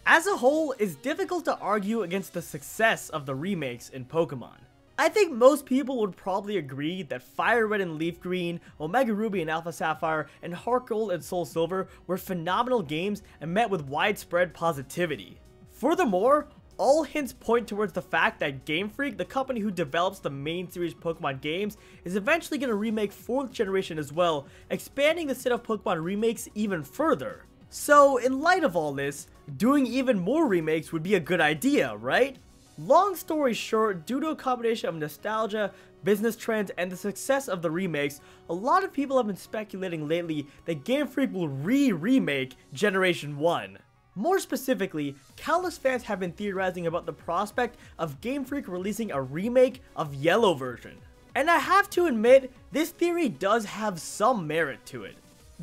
As a whole, it's difficult to argue against the success of the remakes in Pokemon. I think most people would probably agree that Fire Red and Leaf Green, Omega Ruby and Alpha Sapphire, and Heart Gold and Soul Silver were phenomenal games and met with widespread positivity. Furthermore, all hints point towards the fact that Game Freak, the company who develops the main series Pokemon games, is eventually going to remake 4th generation as well, expanding the set of Pokemon remakes even further. So, in light of all this, doing even more remakes would be a good idea, right? Long story short, due to a combination of nostalgia, business trends, and the success of the remakes, a lot of people have been speculating lately that Game Freak will remake Generation 1. More specifically, countless fans have been theorizing about the prospect of Game Freak releasing a remake of Yellow version. And I have to admit, this theory does have some merit to it.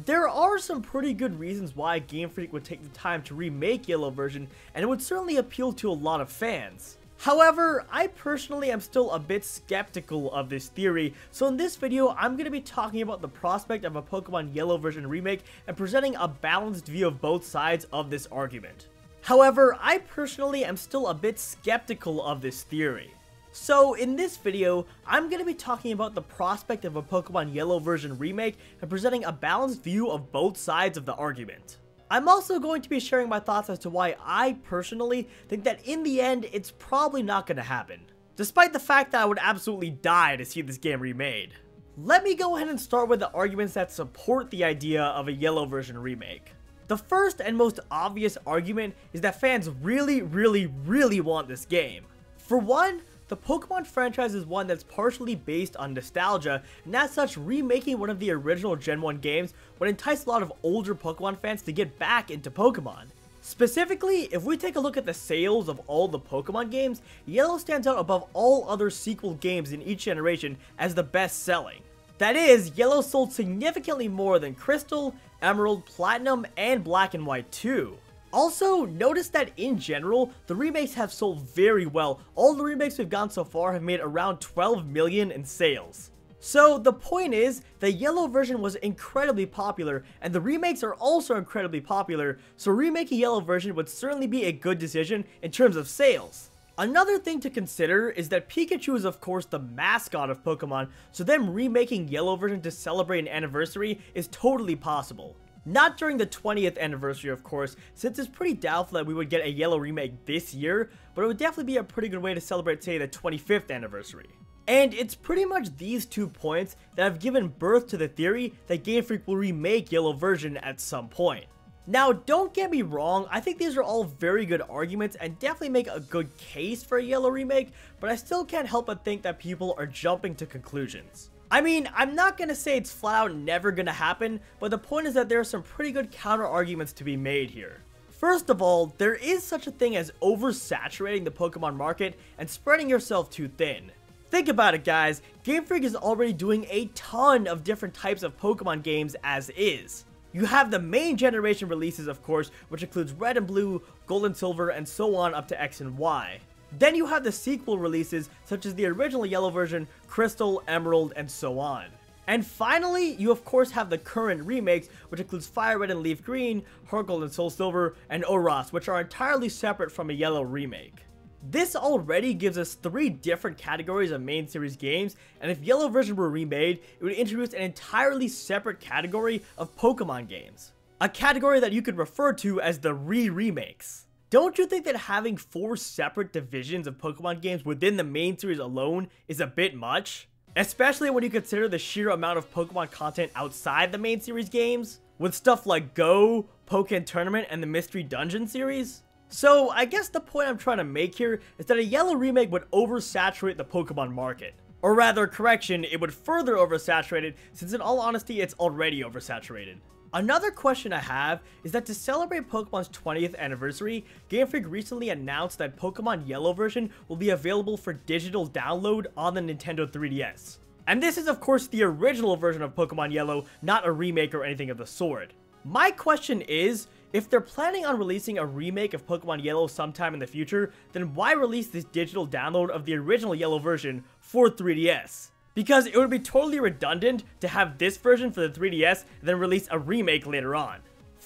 There are some pretty good reasons why Game Freak would take the time to remake Yellow version, and it would certainly appeal to a lot of fans. However, I personally am still a bit skeptical of this theory, so in this video I'm going to be talking about the prospect of a Pokemon Yellow version remake and presenting a balanced view of both sides of this argument. However, I personally am still a bit skeptical of this theory. So in this video, I'm going to be talking about the prospect of a Pokemon Yellow version remake and presenting a balanced view of both sides of the argument. I'm also going to be sharing my thoughts as to why I personally think that in the end, it's probably not going to happen, despite the fact that I would absolutely die to see this game remade. Let me go ahead and start with the arguments that support the idea of a Yellow version remake. The first and most obvious argument is that fans really want this game. For one, the Pokemon franchise is one that's partially based on nostalgia, and as such, remaking one of the original Gen 1 games would entice a lot of older Pokemon fans to get back into Pokemon. Specifically, if we take a look at the sales of all the Pokemon games, Yellow stands out above all other sequel games in each generation as the best selling. That is, Yellow sold significantly more than Crystal, Emerald, Platinum, and Black and White too. Also, notice that in general, the remakes have sold very well. All the remakes we've gotten so far have made around 12 million in sales. So the point is, the Yellow version was incredibly popular, and the remakes are also incredibly popular, so remaking Yellow version would certainly be a good decision in terms of sales. Another thing to consider is that Pikachu is of course the mascot of Pokemon, so them remaking Yellow version to celebrate an anniversary is totally possible. Not during the 20th anniversary, of course, since it's pretty doubtful that we would get a Yellow remake this year, but it would definitely be a pretty good way to celebrate, say, the 25th anniversary. And it's pretty much these 2 points that have given birth to the theory that Game Freak will remake Yellow version at some point. Now, don't get me wrong, I think these are all very good arguments and definitely make a good case for a Yellow remake, but I still can't help but think that people are jumping to conclusions. I mean, I'm not going to say it's flat out never going to happen, but the point is that there are some pretty good counter arguments to be made here. First of all, there is such a thing as oversaturating the Pokemon market and spreading yourself too thin. Think about it, guys, Game Freak is already doing a ton of different types of Pokemon games as is. You have the main generation releases, of course, which includes Red and Blue, Gold and Silver, and so on up to X and Y. Then you have the sequel releases, such as the original Yellow version, Crystal, Emerald, and so on. And finally, you of course have the current remakes, which includes Fire Red and Leaf Green, Heart Gold and Soul Silver, and Oras, which are entirely separate from a Yellow remake. This already gives us 3 different categories of main series games, and if Yellow version were remade, it would introduce an entirely separate category of Pokemon games. A category that you could refer to as the remakes. Don't you think that having 4 separate divisions of Pokemon games within the main series alone is a bit much? Especially when you consider the sheer amount of Pokemon content outside the main series games, with stuff like Go, Pokken Tournament, and the Mystery Dungeon series? So I guess the point I'm trying to make here is that a Yellow remake would oversaturate the Pokemon market. Or rather, correction, it would further oversaturate it, since in all honesty it's already oversaturated. Another question I have is that to celebrate Pokemon's 20th anniversary, Game Freak recently announced that Pokemon Yellow version will be available for digital download on the Nintendo 3DS. And this is of course the original version of Pokemon Yellow, not a remake or anything of the sort. My question is, if they're planning on releasing a remake of Pokemon Yellow sometime in the future, then why release this digital download of the original Yellow version for 3DS? Because it would be totally redundant to have this version for the 3DS and then release a remake later on.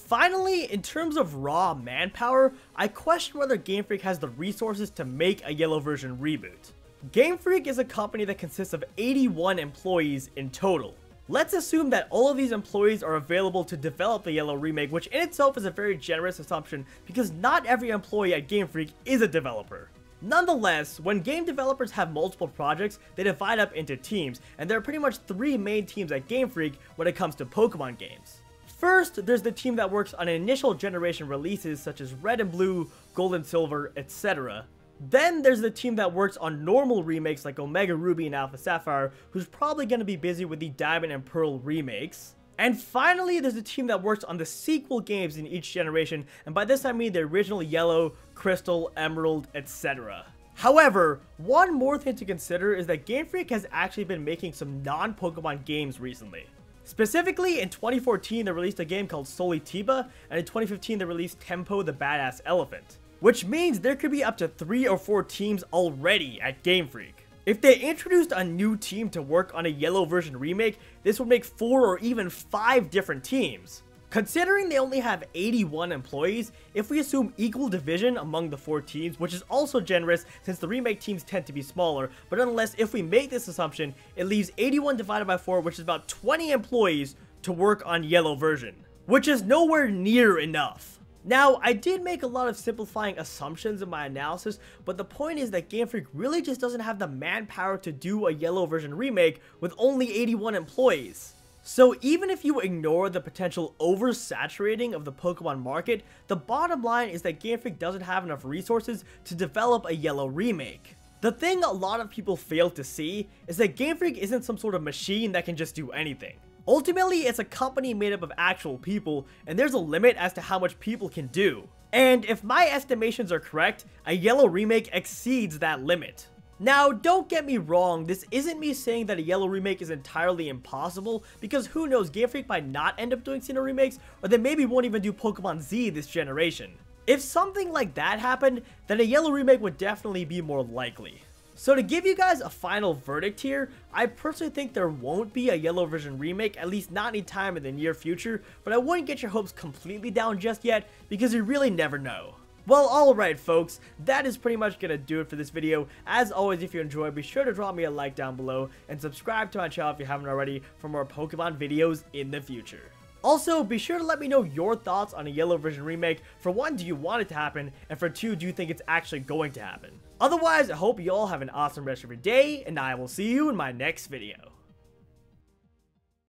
Finally, in terms of raw manpower, I question whether Game Freak has the resources to make a yellow version reboot. Game Freak is a company that consists of 81 employees in total. Let's assume that all of these employees are available to develop the yellow remake, which in itself is a very generous assumption because not every employee at Game Freak is a developer. Nonetheless, when game developers have multiple projects, they divide up into teams, and there are pretty much 3 main teams at Game Freak when it comes to Pokemon games. First, there's the team that works on initial generation releases such as Red and Blue, Gold and Silver, etc. Then there's the team that works on normal remakes like Omega Ruby and Alpha Sapphire, who's probably going to be busy with the Diamond and Pearl remakes. And finally, there's a team that works on the sequel games in each generation, and by this I mean the original Yellow, Crystal, Emerald, etc. However, one more thing to consider is that Game Freak has actually been making some non-Pokemon games recently. Specifically, in 2014 they released a game called Solitiba, and in 2015 they released Tempo the Badass Elephant. Which means there could be up to 3 or 4 teams already at Game Freak. If they introduced a new team to work on a yellow version remake, this would make 4 or even 5 different teams. Considering they only have 81 employees, if we assume equal division among the 4 teams, which is also generous since the remake teams tend to be smaller, but nonetheless, if we make this assumption, it leaves 81 divided by 4, which is about 20 employees to work on yellow version, which is nowhere near enough. Now, I did make a lot of simplifying assumptions in my analysis, but the point is that Game Freak really just doesn't have the manpower to do a yellow version remake with only 81 employees. So even if you ignore the potential oversaturating of the Pokemon market, the bottom line is that Game Freak doesn't have enough resources to develop a yellow remake. The thing a lot of people fail to see is that Game Freak isn't some sort of machine that can just do anything. Ultimately, it's a company made up of actual people, and there's a limit as to how much people can do. And if my estimations are correct, a yellow remake exceeds that limit. Now, don't get me wrong, this isn't me saying that a yellow remake is entirely impossible, because who knows, Game Freak might not end up doing Sinnoh remakes, or they maybe won't even do Pokemon Z this generation. If something like that happened, then a yellow remake would definitely be more likely. So to give you guys a final verdict here, I personally think there won't be a yellow version remake, at least not anytime in the near future, but I wouldn't get your hopes completely down just yet, because you really never know. Well, alright folks, that is pretty much gonna do it for this video. As always, if you enjoyed, be sure to drop me a like down below, and subscribe to my channel if you haven't already for more Pokemon videos in the future. Also, be sure to let me know your thoughts on a yellow version remake. For 1, do you want it to happen? And for 2, do you think it's actually going to happen? Otherwise, I hope you all have an awesome rest of your day, and I will see you in my next video.